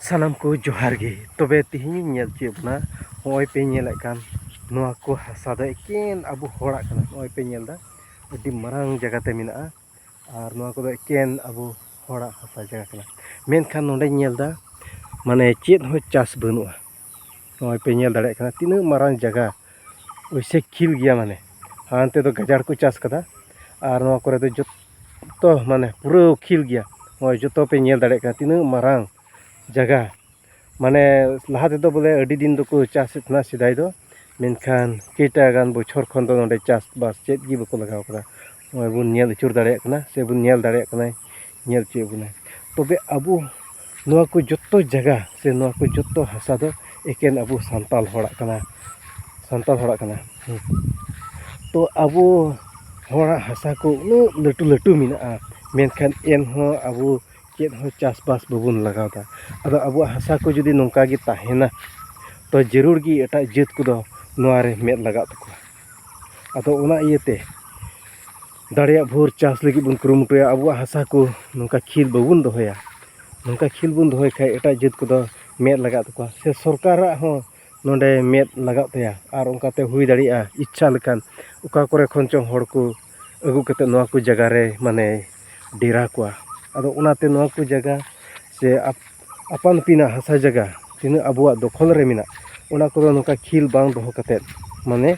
सानाम को जोहार गे तबे तिहिं नेल चे बना होय पे नेलक कान नोआ को हासा द एकेन अबु होड़ा कना होय पे नेल दा अति मरांग जगह ते मिना आर नोआ को द एकेन अबु होड़ा हासा जगह कना मेनखान नोंडे नेल दा माने चेत हो चास बनुआ होय पे नेल दाड़े कना तिना मरांग जगह ओइसे खिल गया माने हानते तो गजार को चास कदा आर नोआ करे दो जत्तो माने पूरा खिल गया होय जत्तो पे नेल दाड़े कना तिना मरांग जगह माने लहा तेदो बोले अडी दिन दो को चास इतना सिदाई दो मेनखान केटा गान बोछर खन दो नोंडे चास बास चेत गी बको लगाव कदा ओय बुन नेल इचुर दाड़े कना से बुन नेल दाड़े कना नेल चे बुना तबे अबु नोआ को जत्तो जगह से नोआ को जत्तो हासा दो एकेन अबु सांताल होड़ा कना तो अबु होड़ा हासा को लटू लटू मिना मेनखान एन हो अबु चेत हो चास बास बबुन लगाव दा अदो अबु हासा को जुदी नोंका गे ताहेना तो जरूर गी एटा जेत को दो नोआ रे मेद लगा तको अदो ओना इयते दाड़िया भोर चास लगी बुन कुरुमुटुया अबु हासा को नोंका खिल बबुन दोहया नोंका खिल बुन दोहय खाय एटा जेत को दो मेद लगा तको से सरकारा हो नोंडे मेद लगा तया आर ओंकाते हुई दाड़िया इच्छा लेकान उका करे खन चों हड़ को अगु कते नोआ को जगह रे माने डेरा कोआ अदो उनाते नोआ को जगह से अपन पिना हासा जगह तीन अबुआ दखल रे मिना उना को नोका खिल बांग दोहो कते माने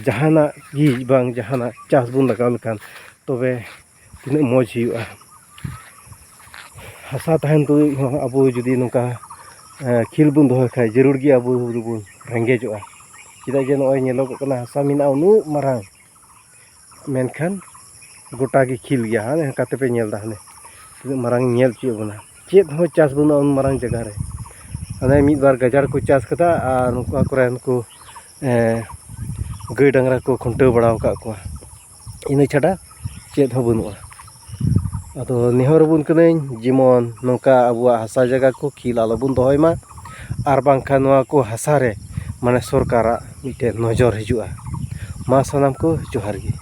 जहाना गी बांग जहाना चास बुन लगाव लकान तबे तीन मौज हुआ हासा तहन तो अबु जुदी नोका खिल बुन दोहो खाय जरूर गी अबु बुन रेंगेजोआ चिदा जे नोय नेलोग कना हासा मिना उनु मारांग मेनखान गोटा की खिल गया हाँ काते पे नेल दा हने मारांग नेल चे बना चेत हो चास बना उन मारांग जगह रे हने मिद बार गजार को चास कदा आर नुका करे नुको गाय डांगरा को खुंटाव बड़ाव का को इना छाड़ा चेत हो बनुआ अदो नेहर बुन कनें जेमन नोका अबुआ हासा जगह को खिल आलो बुन दोहय मा आर बांखा नोआ को हासा रे माने सरकारा मिटे नजर हिजुआ मा सानाम को जोहार गे।